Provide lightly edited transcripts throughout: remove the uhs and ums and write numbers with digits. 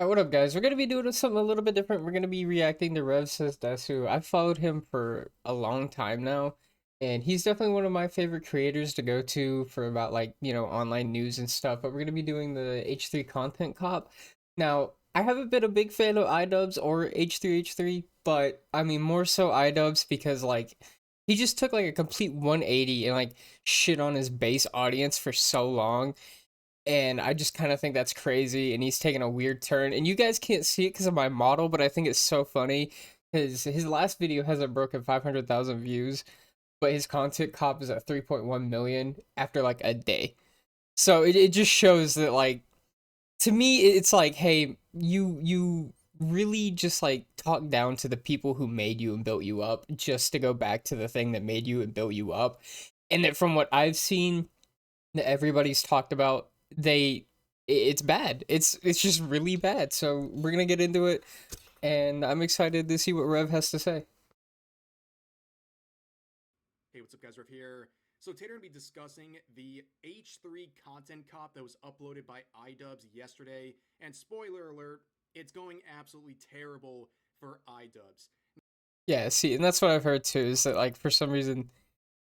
What up, guys? We're gonna be doing something a little bit different. We're gonna be reacting to RevSaysDesu. I've followed him for a long time now, and he's definitely one of my favorite creators to go to for about online news and stuff. But we're gonna be doing the H3 content cop. Now, I haven't been a big fan of iDubbbz or H3H3, but I mean more so iDubbbz because he just took like a complete 180 and like shit on his base audience for so long, and I just kind of think that's crazy, and he's taking a weird turn. And you guys can't see it because of my model, but I think it's so funny. His last video hasn't broken 500,000 views, but his content cop is at 3.1 million after like a day. So it just shows that, like, to me it's like, hey, you really just like talk down to the people who made you and built you up just to go back to the thing that made you and built you up. And that, from what I've seen, that everybody's talked about, it's bad. It's just really bad. So we're gonna get into it, and I'm excited to see what Rev has to say. Hey, what's up, guys? Rev here. So today we're going to be discussing the H3 content cop that was uploaded by iDubbbz yesterday. And spoiler alert, it's going absolutely terrible for iDubbbz. Yeah, see, and that's what I've heard too, is that like for some reason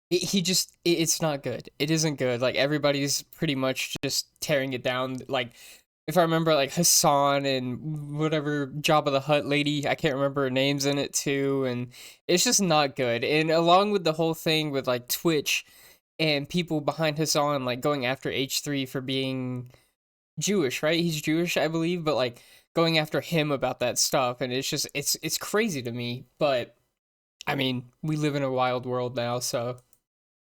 he just it's not good. It isn't good. Like everybody's pretty much just tearing it down. Like, if I remember, like Hassan and whatever Jabba the Hutt lady, I can't remember her names in it too, and it's just not good. And along with the whole thing with like Twitch and people behind Hassan like going after H3 for being Jewish, right? He's Jewish, I believe, but like going after him about that stuff, and it's just it's crazy to me. But I mean, we live in a wild world now, so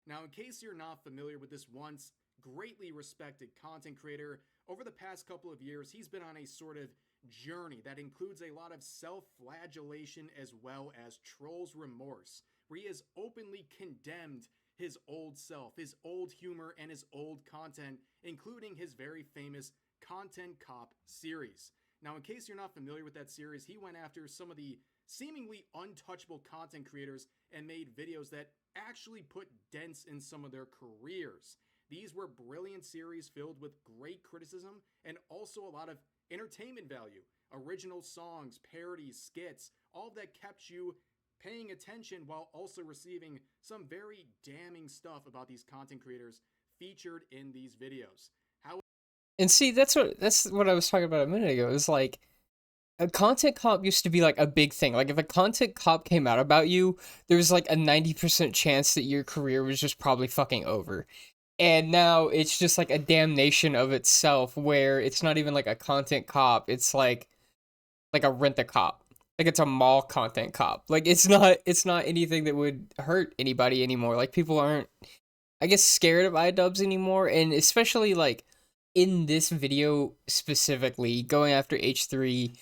Now, in case you're not familiar with this once greatly respected content creator, over the past couple of years, he's been on a sort of journey that includes a lot of self flagellation as well as trolls remorse, where he has openly condemned his old self, his old humor, and his old content, including his very famous Content Cop series. Now, in case you're not familiar with that series, he went after some of the seemingly untouchable content creators and made videos that actually put dents in some of their careers. These were brilliant series filled with great criticism and also a lot of entertainment value. Original songs, parodies, skits, all that kept you paying attention while also receiving some very damning stuff about these content creators featured in these videos. How and see, that's what I was talking about a minute ago. It's like a content comp used to be like a big thing. Like if a content comp came out about you, there was like a 90% chance that your career was just probably fucking over. And now it's just like a damnation of itself, where it's not even like a content cop, it's like a rent a cop. Like it's a mall content cop. Like it's not anything that would hurt anybody anymore. Like people aren't, I guess, scared of iDubbbz anymore, and especially like in this video specifically, going after H3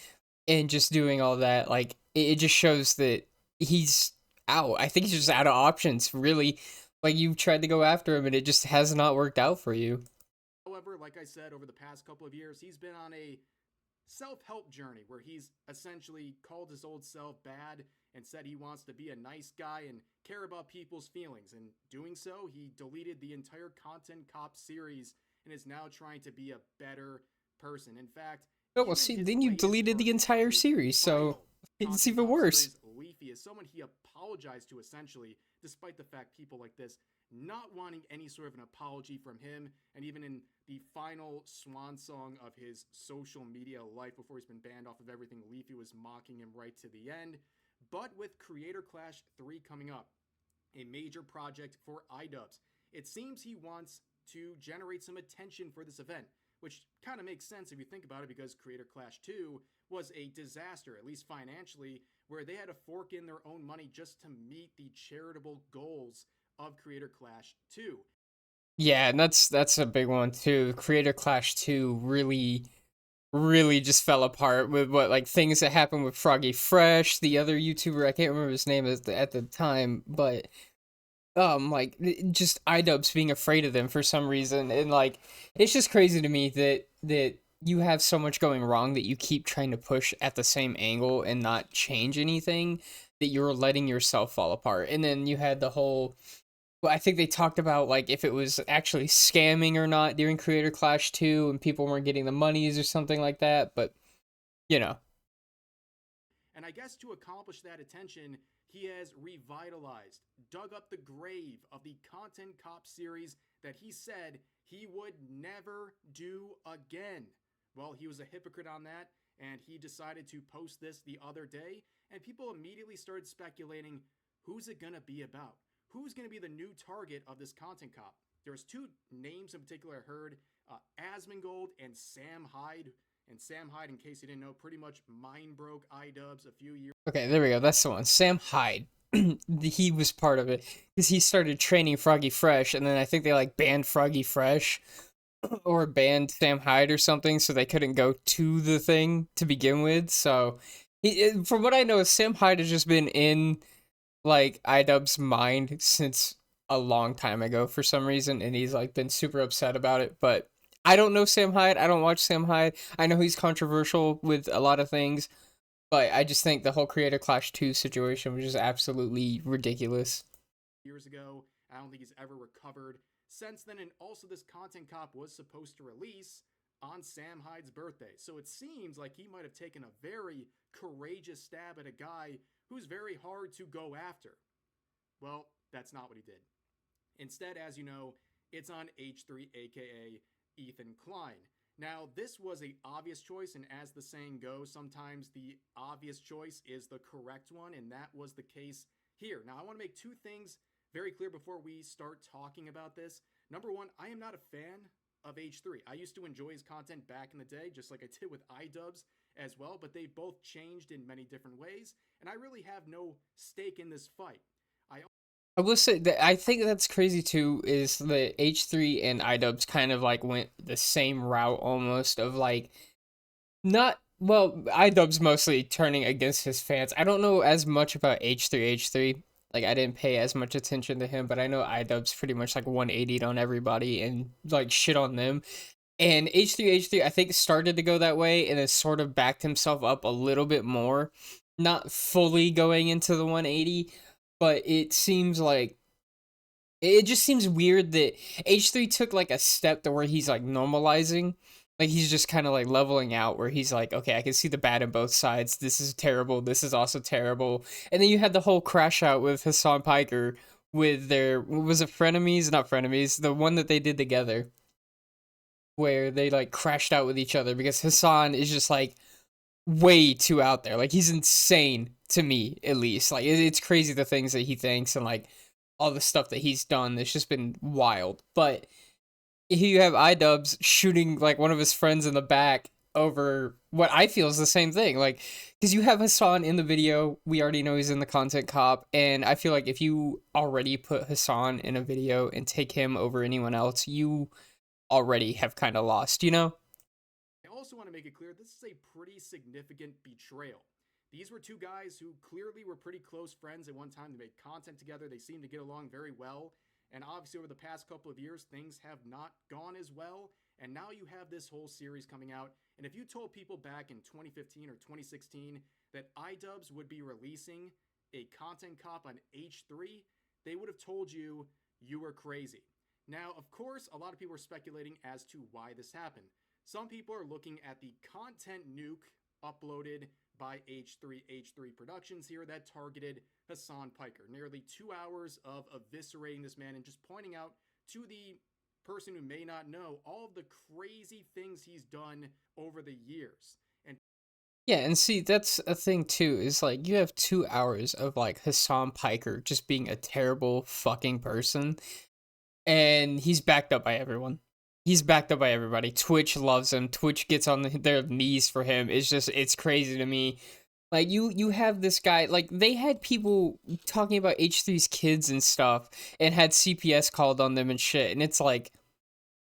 and just doing all that, like it just shows that he's out. I think he's just out of options, really. Like, you've tried to go after him and it just has not worked out for you. However, like I said, over the past couple of years, he's been on a self help journey where he's essentially called his old self bad and said he wants to be a nice guy and care about people's feelings. And doing so, he deleted the entire Content Cop series and is now trying to be a better person. In fact, Oh, well, even see, his then you latest deleted the version of entire the series, so final it's Content even Cop worse. series, Leafy, is someone he apologized to essentially, despite the fact people like this not wanting any sort of an apology from him. And even in the final swan song of his social media life before he's been banned off of everything, Leafy was mocking him right to the end. But with Creator Clash 3 coming up, a major project for iDubbbz, it seems he wants to generate some attention for this event, which kind of makes sense if you think about it, because Creator Clash 2 was a disaster, at least financially, where they had to fork in their own money just to meet the charitable goals of Creator Clash 2. Yeah, and that's a big one too. Creator Clash 2 really just fell apart with what, like, things that happened with Froggy Fresh, the other YouTuber, I can't remember his name at the time, but like just iDubbbz being afraid of them for some reason. And like it's just crazy to me that you have so much going wrong that you keep trying to push at the same angle and not change anything, that you're letting yourself fall apart. And then you had the whole, well, I think they talked about like if it was actually scamming or not during Creator Clash 2, and people weren't getting the monies or something like that. But you know. And I guess to accomplish that attention, he has revitalized, dug up the grave of the Content Cop series that he said he would never do again. Well, he was a hypocrite on that, and he decided to post this the other day, and people immediately started speculating, who's it gonna be about? Who's gonna be the new target of this Content Cop? There's two names in particular I heard, Asmongold and Sam Hyde. And Sam Hyde, in case you didn't know, pretty much mind broke iDubbbz a few years. Okay, there we go. That's the one. Sam Hyde. He was part of it because he started training Froggy Fresh, and then I think they like banned Froggy Fresh or banned Sam Hyde or something, so they couldn't go to the thing to begin with. So, from what I know, Sam Hyde has just been in like iDubbbz's mind since a long time ago for some reason, and he's like been super upset about it. But I don't know Sam Hyde. I don't watch Sam Hyde. I know he's controversial with a lot of things, but I just think the whole Creator Clash 2 situation was just absolutely ridiculous. Years ago, I don't think he's ever recovered since then. And also, this Content Cop was supposed to release on Sam Hyde's birthday. So it seems like he might have taken a very courageous stab at a guy who's very hard to go after. Well, that's not what he did. Instead, as you know, it's on H3, aka Ethan Klein. Now, this was an obvious choice, and as the saying goes, sometimes the obvious choice is the correct one, and that was the case here. Now, I want to make two things very clear before we start talking about this. Number one, I am not a fan of H3. I used to enjoy his content back in the day, just like I did with iDubbbz as well, but they both changed in many different ways, and I really have no stake in this fight. I will say that I think that's crazy too, is that H3 and iDubbbz kind of like went the same route almost of like, not, well, iDubbbz mostly turning against his fans. I don't know as much about H3. Like, I didn't pay as much attention to him, but I know iDubbbz pretty much like 180'd on everybody and like shit on them. And H3 I think started to go that way and has sort of backed himself up a little bit more. Not fully going into the 180, but it seems like it just seems weird that H3 took like a step to where he's like normalizing. Like he's just kind of like leveling out where he's like, okay, I can see the bad in both sides. This is terrible. This is also terrible. And then you had the whole crash out with Hassan Piker with their, was it Frenemies? Not Frenemies. The one that they did together where they like crashed out with each other because Hassan is just like way too out there. Like he's insane to me, at least. Like it's crazy the things that he thinks and like all the stuff that he's done. It's just been wild. But here you have iDubbbz shooting like one of his friends in the back over what I feel is the same thing. Like, because you have Hassan in the video, we already know he's in the Content Cop, and I feel like if you already put Hassan in a video and take him over anyone else, you already have kind of lost, you know? I also want to make it clear this is a pretty significant betrayal. These were two guys who clearly were pretty close friends at one time. They made content together, they seemed to get along very well. And obviously, over the past couple of years, things have not gone as well. And now you have this whole series coming out. And if you told people back in 2015 or 2016 that iDubbbz would be releasing a Content Cop on H3, they would have told you you were crazy. Now, of course, a lot of people are speculating as to why this happened. Some people are looking at the content nuke uploaded by H3 Productions here that targeted Hassan Piker. Nearly 2 hours of eviscerating this man and just pointing out to the person who may not know all of the crazy things he's done over the years. And Yeah, and see, that's a thing too, is like you have 2 hours of like Hassan Piker just being a terrible fucking person, and he's backed up by everyone. He's backed up by everybody. Twitch loves him. Twitch gets on their knees for him. It's just, it's crazy to me. Like you have this guy, like they had people talking about H3's kids and stuff and had CPS called on them and shit. And it's like,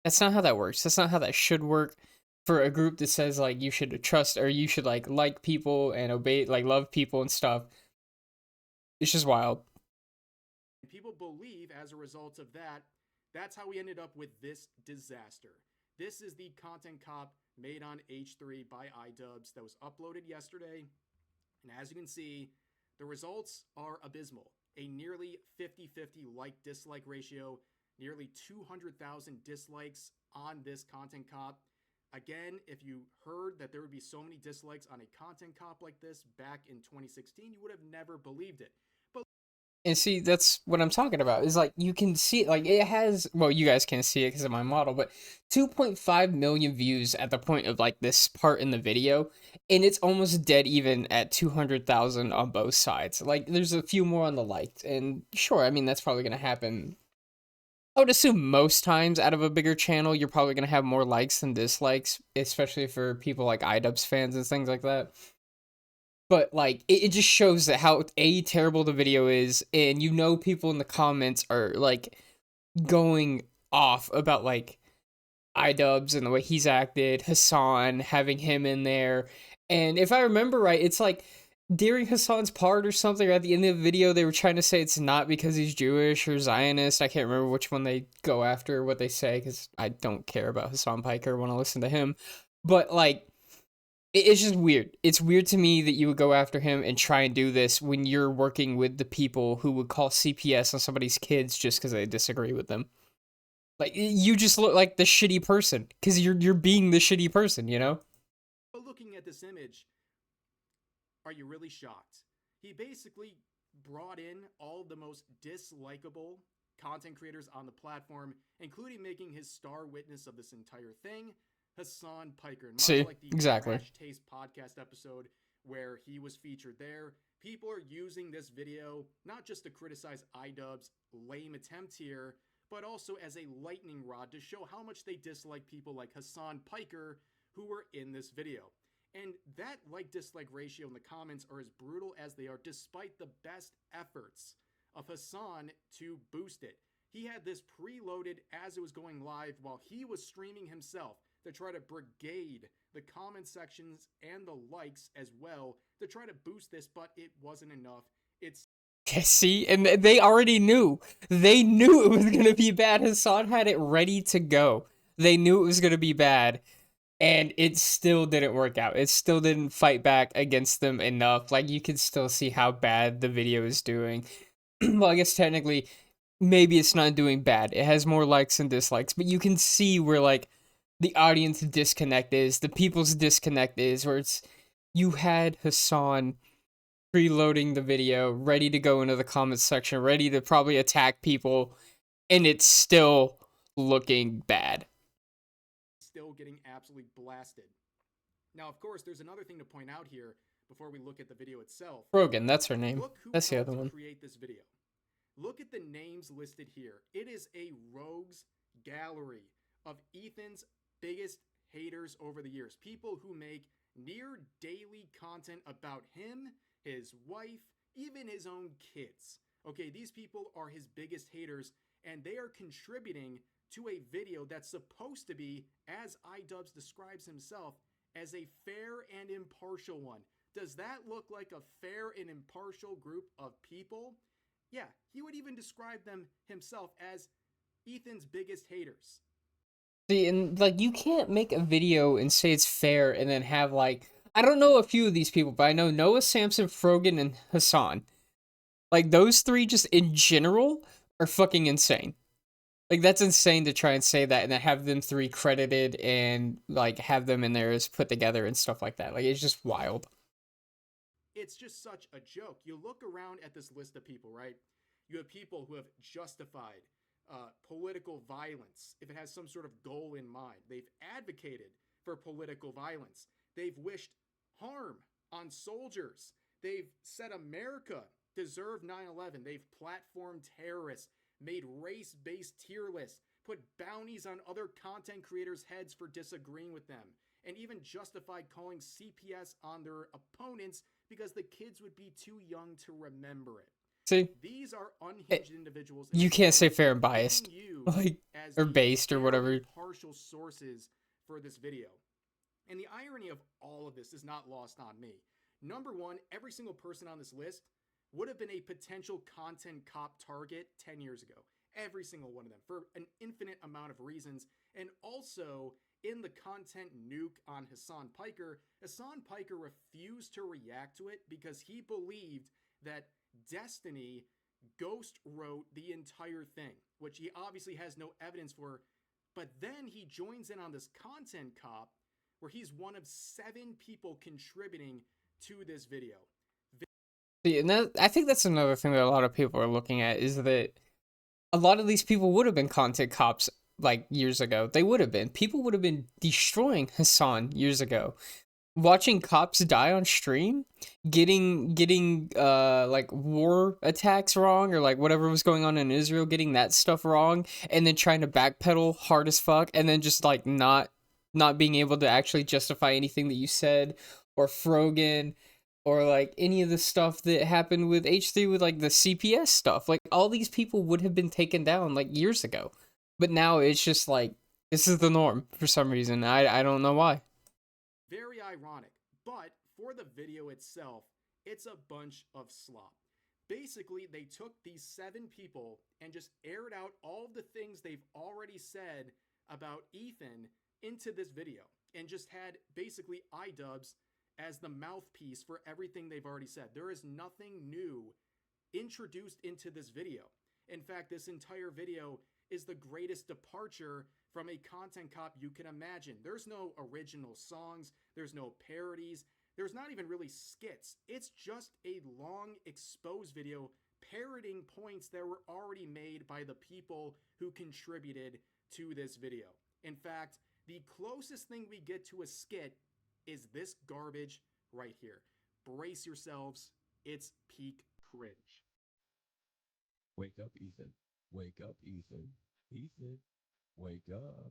that's not how that works. That's not how that should work for a group that says like you should trust or you should like people and obey, like love people and stuff. It's just wild. people believe as a result of that, that's how we ended up with this disaster. This is the Content Cop made on H3 by iDubbbz that was uploaded yesterday. And as you can see, the results are abysmal. A nearly 50-50 like-dislike ratio, nearly 200,000 dislikes on this Content Cop. Again, if you heard that there would be so many dislikes on a content cop like this back in 2016, you would have never believed it. But And see, that's what I'm talking about. Is like you can see, like it has. Well, you guys can't see it because of my model, but 2.5 million views at the point of like this part in the video, and it's almost dead even at 200,000 on both sides. Like there's a few more on the likes, and sure, I mean that's probably gonna happen. I would assume most times out of a bigger channel, you're probably gonna have more likes than dislikes, especially for people like iDubbbz fans and things like that. But like it just shows that how terrible the video is, and people in the comments are like going off about like iDubbbz and the way he's acted, Hassan having him in there. And if I remember right, it's like during Hassan's part or something, or at the end of the video, they were trying to say it's not because he's Jewish or Zionist. I can't remember which one they go after, what they say, because I don't care about Hassan Piker when I listen to him. But like it's just weird. It's weird to me that you would go after him and try and do this when you're working with the people who would call CPS on somebody's kids just because they disagree with them. Like you just look like the shitty person because you're being the shitty person, you know? looking at this image, are you really shocked? He basically brought in all the most dislikable content creators on the platform, including making his star witness of this entire thing, Hassan Piker. And much See, like the exactly. Trash Taste podcast episode where he was featured there, people are using this video not just to criticize iDubbbz's lame attempt here, but also as a lightning rod to show how much they dislike people like Hassan Piker who were in this video. And that like-dislike ratio in the comments are as brutal as they are, despite the best efforts of Hassan to boost it. He had this preloaded as it was going live while he was streaming himself to try to brigade the comment sections and the likes as well to try to boost this, but it wasn't enough. It's See, and they already knew. They knew it was gonna be bad. Hassan had it ready to go. They knew it was gonna be bad, and it still didn't work out. It still didn't fight back against them enough. Like you can still see how bad the video is doing. Well, I guess technically, maybe it's not doing bad. It has more likes and dislikes, but you can see where like the audience disconnect is, the people's disconnect is, where it's you had Hassan preloading the video, ready to go into the comments section, ready to probably attack people, and it's still looking bad. Still getting absolutely blasted. Now, of course, there's another thing to point out here before we look at the video itself. Rogan, that's her name. Look who That's the helped other one. create this video. Look at the names listed here. It is a rogues gallery of Ethan's biggest haters over the years. People who make near daily content about him, his wife, even his own kids. Okay, these people are his biggest haters, and they are contributing to a video that's supposed to be, as iDubbbz describes himself, as a fair and impartial one. Does that look like a fair and impartial group of people? Yeah, he would even describe them himself as Ethan's biggest haters. See, and like you can't make a video and say it's fair and then have like I don't know a few of these people, but I know Noah, Samson, Frogan, and Hassan. Like those three just in general are fucking insane. Like that's insane to try and say that and then have them three credited and like have them in there as put together and stuff like that. Like it's just wild. It's just such a joke. You look around at this list of people, right? You have people who have justified political violence if it has some sort of goal in mind. They've advocated for political violence. They've wished harm on soldiers. They've said America deserved 9/11. They've platformed terrorists, made race-based tier lists, put bounties on other content creators' heads for disagreeing with them, and even justified calling CPS on their opponents because the kids would be too young to remember it. See, these are unhinged individuals. You can't say fair and biased, like or based or whatever. Partial sources for this video. And the irony of all of this is not lost on me. Number one, every single person on this list would have been a potential content cop target 10 years ago. Every single one of them, for an infinite amount of reasons. And also, in the content nuke on Hassan Piker refused to react to it because he believed that Destiny ghost wrote the entire thing, which he obviously has no evidence for. But then he joins in on this content cop where he's one of 7 people contributing to this video. See, and I think that's another thing that a lot of people are looking at is that a lot of these people would have been content cops like years ago. They would have been. People would have been destroying Hassan years ago. Watching cops die on stream, getting like war attacks wrong or like whatever was going on in Israel, getting that stuff wrong, and then trying to backpedal hard as fuck, and then just like not being able to actually justify anything that you said, or Frogan, or like any of the stuff that happened with H3 with like the CPS stuff. Like all these people would have been taken down like years ago. But now it's just like this is the norm for some reason. I don't know why. Very ironic, but for the video itself, it's a bunch of slop. Basically, they took these 7 people and just aired out all of the things they've already said about Ethan into this video and just had basically iDubbbz as the mouthpiece for everything they've already said. There is nothing new introduced into this video. In fact, this entire video is the greatest departure from a content cop you can imagine. There's no original songs, there's no parodies, there's not even really skits. It's just a long exposed video parroting points that were already made by the people who contributed to this video. In fact, the closest thing we get to a skit is this garbage right here. Brace yourselves, it's peak cringe. Wake up, Ethan. Wake up, Ethan. Ethan, wake up.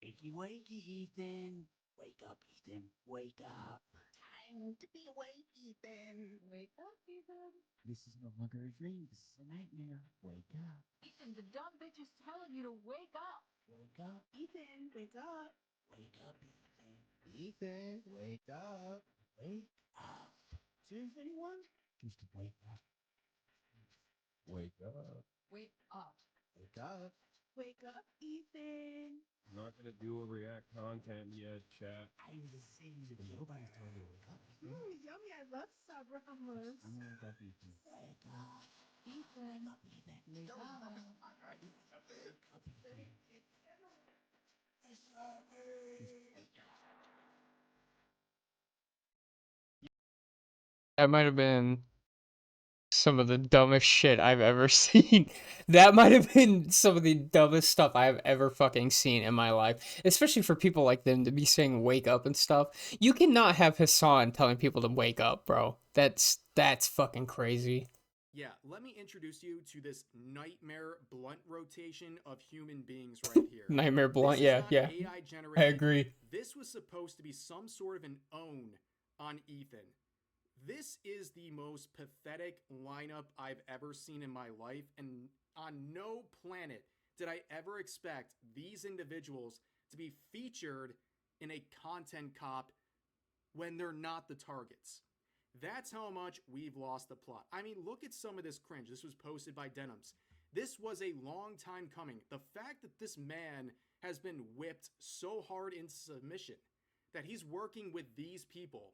Wakey, wakey, Ethan. Wake up, Ethan. Wake up. Time to be awake, Ethan. Wake up, Ethan. This is no longer a dream. This is a nightmare. Wake up. Ethan, the dumb bitch is telling you to wake up. Wake up, Ethan. Wake up. Wake up, Ethan. Ethan, wake up. Wake up. Seriously, anyone? Just wake up. Wake up. Wake up. Wake up. Wake up, Ethan. I'm not gonna do a react content yet, chat. I was just saying that nobody's told me to wake up, Ethan. Yummy, I love Sabra hummus. I'm gonna wake up, Ethan. Wake up. Ethan. Wake up, Ethan. Wake up. That might have been some of the dumbest shit I've ever seen. That might have been some of the dumbest stuff I've ever fucking seen in my life. Especially for people like them to be saying wake up and stuff. You cannot have Hassan telling people to wake up, bro. That's fucking crazy. Yeah, let me introduce you to this nightmare blunt rotation of human beings right here. Nightmare Blunt, This is yeah, not yeah. AI I generated. agree. This was supposed to be some sort of an own on Ethan. This is the most pathetic lineup I've ever seen in my life, and on no planet did I ever expect these individuals to be featured in a content cop when they're not the targets. That's how much we've lost the plot. I mean, look at some of this cringe. This was posted by Denims. This was a long time coming. The fact that this man has been whipped so hard in submission that he's working with these people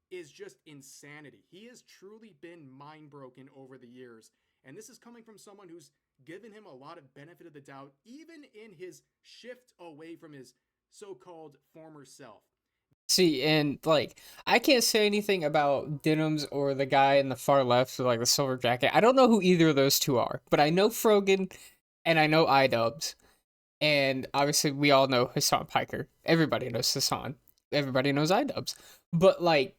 is just insanity. He has truly been mind broken over the years. And this is coming from someone who's given him a lot of benefit of the doubt, even in his shift away from his so-called former self. See, and like, I can't say anything about Denims or the guy in the far left with like the silver jacket. I don't know who either of those two are, but I know Frogan and I know iDubbbz. And obviously, we all know Hassan Piker. Everybody knows Hassan. Everybody knows iDubbbz. But like,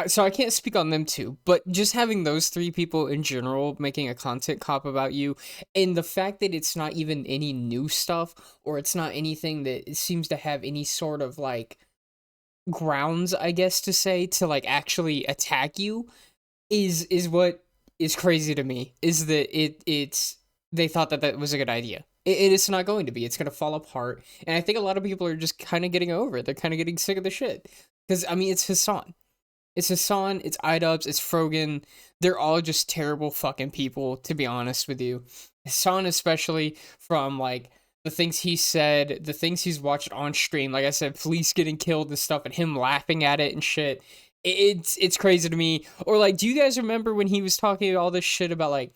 so I can't speak on them two, but just having those 3 people in general making a content cop about you, and the fact that it's not even any new stuff, or it's not anything that seems to have any sort of like grounds, I guess to say, to like actually attack you, is what is crazy to me. Is that it's they thought that that was a good idea. It's not going to be. It's going to fall apart, and I think a lot of people are just kind of getting over it. They're kind of getting sick of the shit because I mean, it's Hassan. It's Hassan, it's iDubbbz, it's Frogan. They're all just terrible fucking people, to be honest with you. Hassan, especially from like the things he said, the things he's watched on stream. Like I said, police getting killed and stuff, and him laughing at it and shit. It's crazy to me. Or like, do you guys remember when he was talking all this shit about like,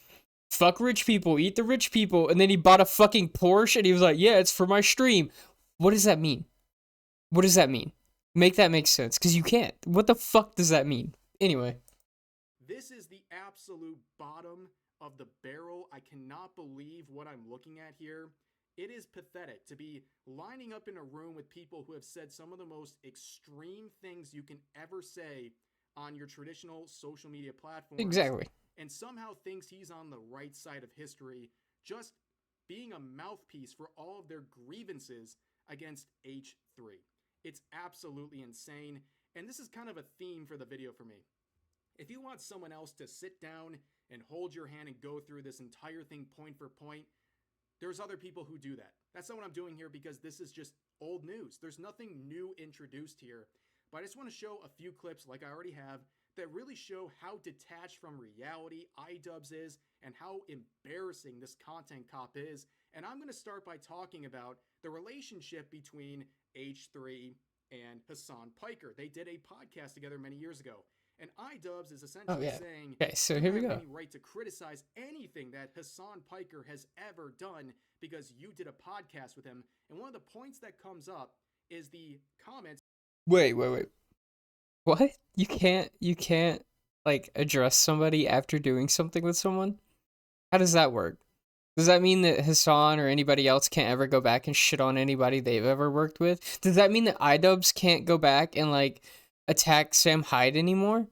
fuck rich people, eat the rich people, and then he bought a fucking Porsche and he was like, yeah, it's for my stream. What does that mean? What does that mean? Make that make sense, because you can't. What the fuck does that mean? Anyway. This is the absolute bottom of the barrel. I cannot believe what I'm looking at here. It is pathetic to be lining up in a room with people who have said some of the most extreme things you can ever say on your traditional social media platforms, Exactly. and somehow thinks he's on the right side of history, just being a mouthpiece for all of their grievances against H3. It's absolutely insane, and this is kind of a theme for the video for me. If you want someone else to sit down and hold your hand and go through this entire thing point for point, there's other people who do that. That's not what I'm doing here, because this is just old news. There's nothing new introduced here. But I just want to show a few clips, like I already have, that really show how detached from reality iDubbbz is and how embarrassing this content cop is. And I'm going to start by talking about the relationship between H3 and Hassan Piker. They did a podcast together many years ago. And iDubbbz is Oh, essentially yeah. saying, Okay, so you here don't we have go. any right to criticize anything that Hassan Piker has ever done because you did a podcast with him. And one of the points that comes up is the comments. Wait. What? You can't, like, address somebody after doing something with someone? How does that work? Does that mean that Hassan or anybody else can't ever go back and shit on anybody they've ever worked with? Does that mean that iDubbbz can't go back and, like, attack Sam Hyde anymore?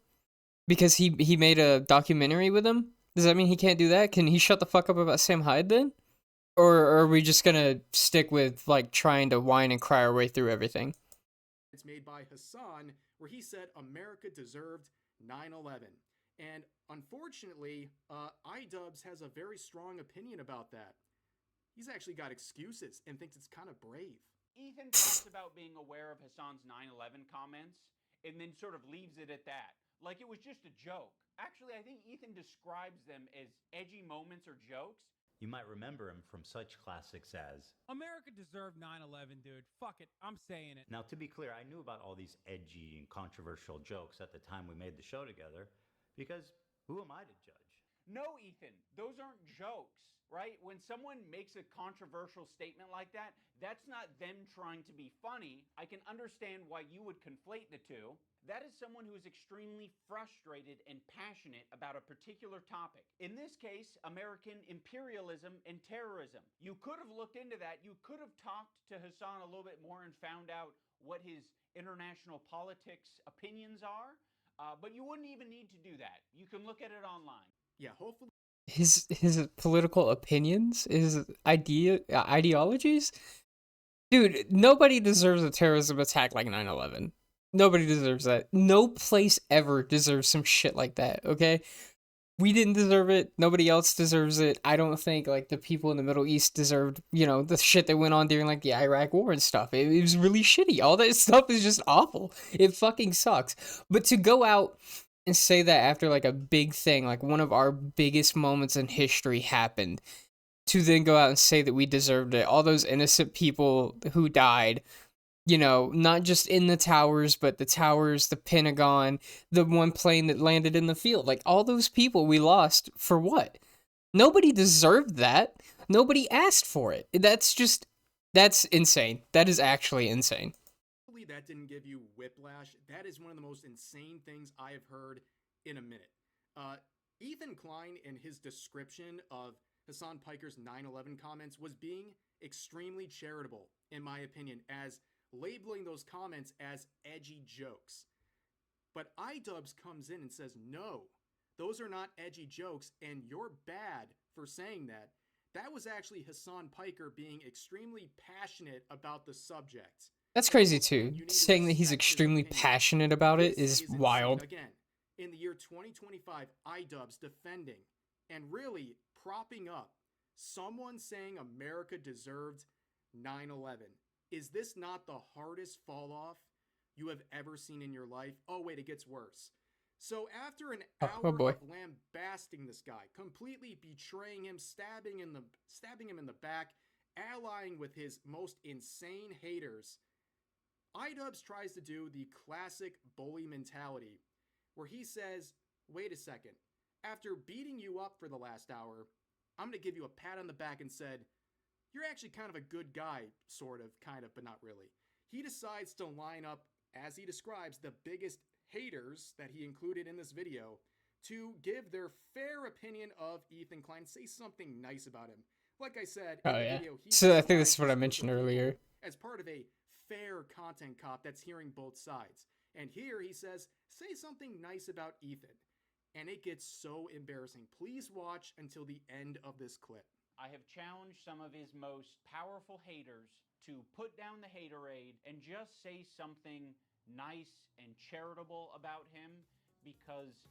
Because he made a documentary with him? Does that mean he can't do that? Can he shut the fuck up about Sam Hyde then? Or are we just gonna stick with, like, trying to whine and cry our way through everything? It's made by Hassan, where he said America deserved 9/11. And unfortunately, iDubbbz has a very strong opinion about that. He's actually got excuses and thinks it's kind of brave. Ethan talks about being aware of Hassan's 9/11 comments and then sort of leaves it at that. Like it was just a joke. Actually, I think Ethan describes them as edgy moments or jokes. You might remember him from such classics as America deserved 9/11, dude. Fuck it, I'm saying it. Now, to be clear, I knew about all these edgy and controversial jokes at the time we made the show together, because who am I to judge? No, Ethan, those aren't jokes, right? When someone makes a controversial statement like that, that's not them trying to be funny. I can understand why you would conflate the two. That is someone who is extremely frustrated and passionate about a particular topic. In this case, American imperialism and terrorism. You could have looked into that. You could have talked to Hassan a little bit more and found out what his international politics opinions are, but you wouldn't even need to do that. You can look at it online. Yeah, hopefully His political opinions, his ideologies? Dude, nobody deserves a terrorism attack like 9/11. Nobody deserves that. No place ever deserves some shit like that, okay? We didn't deserve it. Nobody else deserves it. I don't think, like, the people in the Middle East deserved, you know, the shit that went on during, like, the Iraq War and stuff. It was really shitty. All that stuff is just awful. It fucking sucks. But to go out and say that after, like, a big thing, like, one of our biggest moments in history happened, to then go out and say that we deserved it. All those innocent people who died, you know, not just in the towers, but the towers, the Pentagon, the one plane that landed in the field. Like, all those people we lost for what? Nobody deserved that. Nobody asked for it. That's insane. That is actually insane. that didn't give you whiplash. That is one of the most insane things I have heard in a minute. Ethan Klein, in his description of Hassan Piker's 9/11 comments, was being extremely charitable, in my opinion, as labeling those comments as edgy jokes. But iDubbbz comes in and says, no, those are not edgy jokes, and you're bad for saying that. That was actually Hassan Piker being extremely passionate about the subject. That's crazy too. Saying that he's extremely passionate about it is wild. Again, in the year 2025, iDubbbz defending and really propping up someone saying America deserved 9/11. Is this not the hardest fall off you have ever seen in your life? Oh wait, it gets worse. So after an hour of lambasting this guy, completely betraying him, stabbing him in the back, allying with his most insane haters, iDubbbz tries to do the classic bully mentality, where he says, wait a second, after beating you up for the last hour, I'm going to give you a pat on the back and said, you're actually kind of a good guy, sort of, kind of, but not really. he decides to line up, as he describes, the biggest haters that he included in this video to give their fair opinion of Ethan Klein, say something nice about him. Like I said, in Oh the yeah. video, he So I think this describes is what this I group mentioned of people earlier. as part of a fair content cop that's hearing both sides. And here he says, say something nice about Ethan. And it gets so embarrassing. Please watch until the end of this clip. I have challenged some of his most powerful haters to put down the haterade and just say something nice and charitable about him because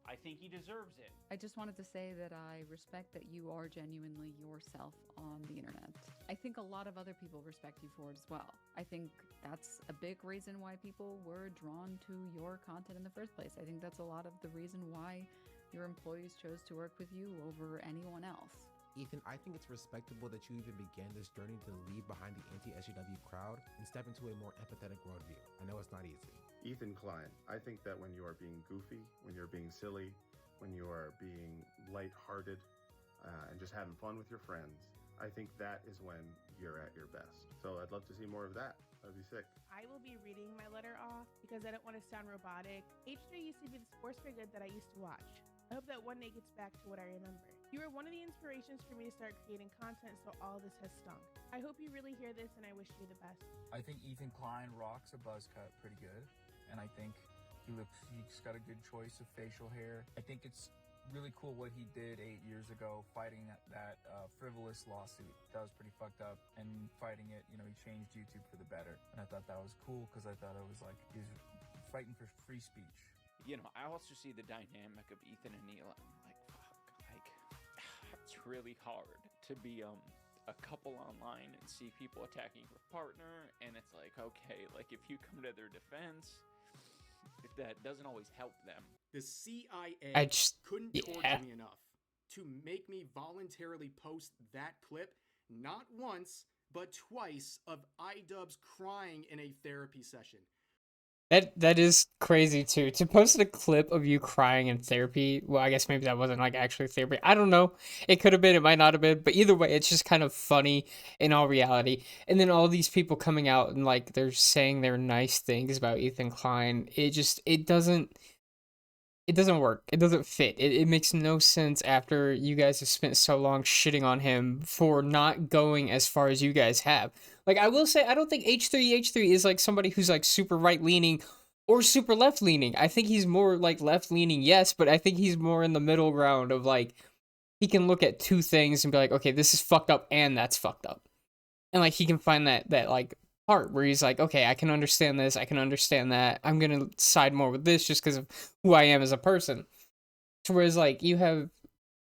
I think he deserves it. I just wanted to say that I respect that you are genuinely yourself on the internet. I think a lot of other people respect you for it as well. I think that's a big reason why people were drawn to your content in the first place. I think that's a lot of the reason why your employees chose to work with you over anyone else. Ethan, I think it's respectable that you even began this journey to leave behind the anti-SJW crowd and step into a more empathetic worldview. I know it's not easy. Ethan Klein, I think that when you are being goofy, when you're being silly, when you are being lighthearted, and just having fun with your friends, I think that is when you're at your best. So I'd love to see more of that. That'd be sick. I will be reading my letter off because I don't want to sound robotic. H3 used to be the sports for good that I used to watch. I hope that one day gets back to what I remember. You were one of the inspirations for me to start creating content, so all this has stunk. I hope you really hear this, and I wish you the best. I think Ethan Klein rocks a buzz cut pretty good, and I think he's got a good choice of facial hair. I think it's really cool what he did 8 years ago, fighting that frivolous lawsuit. That was pretty fucked up, and fighting it, he changed YouTube for the better. And I thought that was cool because I thought it was like he was fighting for free speech. I also see the dynamic of Ethan and Neela. I'm like, fuck, it's really hard to be a couple online and see people attacking your partner, and it's like, okay, like if you come to their defense, that doesn't always help them. The CIA couldn't yeah. torture me enough to make me voluntarily post that clip, not once, but twice, of iDubbbz crying in a therapy session. That is crazy too. To post a clip of you crying in therapy. Well, I guess maybe that wasn't like actually therapy. I don't know. It could have been, it might not have been, but either way, it's just kind of funny in all reality. And then all these people coming out and like they're saying their nice things about Ethan Klein. It doesn't work. It doesn't fit. It makes no sense after you guys have spent so long shitting on him for not going as far as you guys have. Like, I will say, I don't think H3 is like somebody who's like super right leaning or super left leaning. I think he's more like left leaning, yes, but I think he's more in the middle ground of like, he can look at two things and be like, okay, this is fucked up and that's fucked up. And like, he can find that like part where he's like, okay, I can understand this, I can understand that. I'm gonna side more with this just because of who I am as a person. Whereas like, you have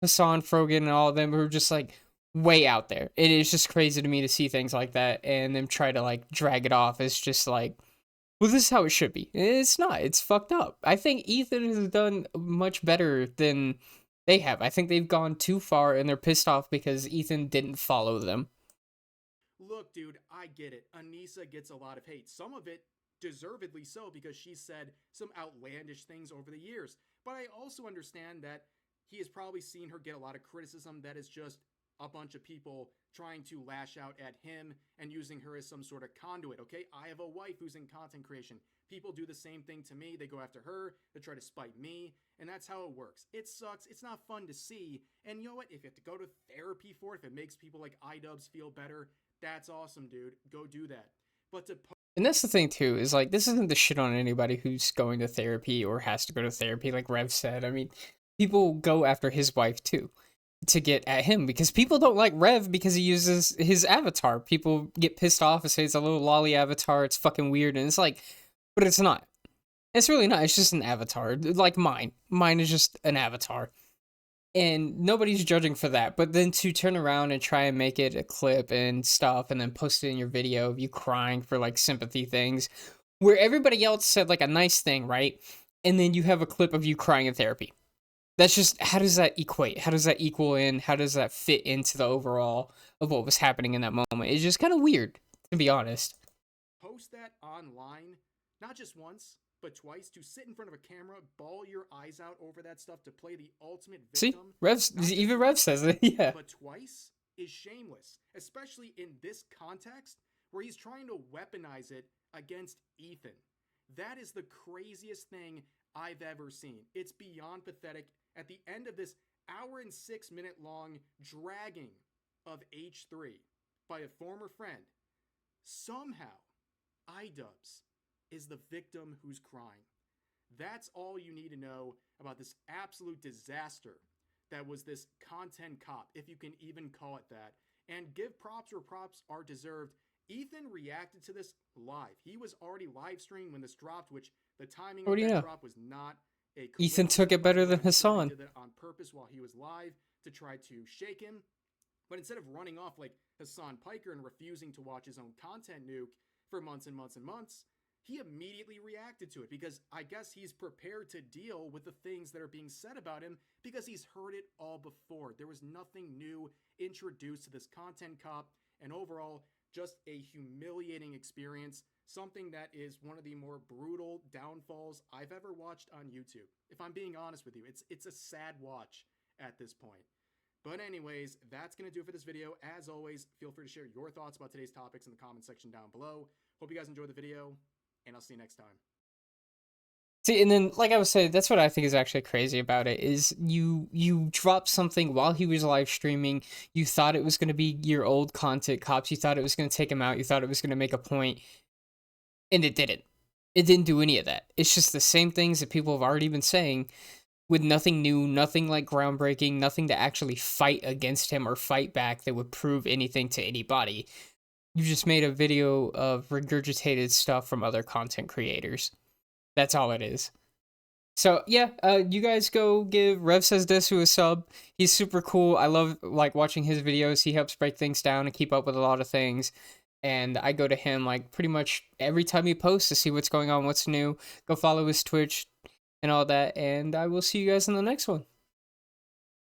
Hassan, Frogan, and all of them who are just like, way out there. It is just crazy to me to see things like that and them try to like drag it off. It's just like, well, this is how it should be. It's not. It's fucked up. I think Ethan has done much better than they have. I think they've gone too far and they're pissed off because Ethan didn't follow them. Look, dude, I get it. Anissa gets a lot of hate. Some of it deservedly so because she said some outlandish things over the years. But I also understand that he has probably seen her get a lot of criticism that is just a bunch of people trying to lash out at him and using her as some sort of conduit, okay? I have a wife who's in content creation. People do the same thing to me. They go after her. They try to spite me. And that's how it works. It sucks. It's not fun to see. And you know what? If you have to go to therapy for it, if it makes people like iDubbbz feel better, that's awesome, dude. Go do that. But to and that's the thing too, is like, this isn't the shit on anybody who's going to therapy or has to go to therapy, like Rev said. I mean, people go after his wife too to get at him because people don't like Rev because he uses his avatar. People get pissed off and say it's a little lolly avatar, it's fucking weird, and it's like, but it's not. It's really not. It's just an avatar, like mine. Mine is just an avatar. And nobody's judging for that, but then to turn around and try and make it a clip and stuff and then post it in your video of you crying for like sympathy things where everybody else said like a nice thing, right? And then you have a clip of you crying in therapy. That's just, how does that equate? How does that equal in? How does that fit into the overall of what was happening in that moment? It's just kind of weird, to be honest. Post that online, not just once, but twice, to sit in front of a camera, bawl your eyes out over that stuff to play the ultimate victim. See, even Rev says it, yeah. But twice is shameless, especially in this context where he's trying to weaponize it against Ethan. That is the craziest thing I've ever seen. It's beyond pathetic. At the end of this hour and 6 minute long dragging of H3 by a former friend, somehow iDubbbz is the victim who's crying. That's all you need to know about this absolute disaster that was this content cop, if you can even call it that. And give props where props are deserved. Ethan reacted to this live. He was already live streaming when this dropped, which the timing What of do you that know? drop was not a Ethan coincidence, took it by the better way. than I'm sure he Hassan. did that on purpose while he was live to try to shake him. But instead of running off like Hassan Piker and refusing to watch his own content nuke for months and months and months, he immediately reacted to it because I guess he's prepared to deal with the things that are being said about him because he's heard it all before. There was nothing new introduced to this content cop, and overall, just a humiliating experience, something that is one of the more brutal downfalls I've ever watched on YouTube. If I'm being honest with you, it's a sad watch at this point. But anyways, that's going to do it for this video. As always, feel free to share your thoughts about today's topics in the comment section down below. Hope you guys enjoyed the video, and I'll see you next time. See, and then, like I was saying, that's what I think is actually crazy about it, is you dropped something while he was live streaming. You thought it was going to be your old content cops. You thought it was going to take him out. You thought it was going to make a point, and it didn't. It didn't do any of that. It's just the same things that people have already been saying, with nothing new, nothing like groundbreaking, nothing to actually fight against him or fight back that would prove anything to anybody. You just made a video of regurgitated stuff from other content creators. That's all it is. So yeah, you guys go give RevSaysDesu a sub. He's super cool. I love like watching his videos. He helps break things down and keep up with a lot of things. And I go to him like pretty much every time he posts to see what's going on, what's new. Go follow his Twitch and all that. And I will see you guys in the next one.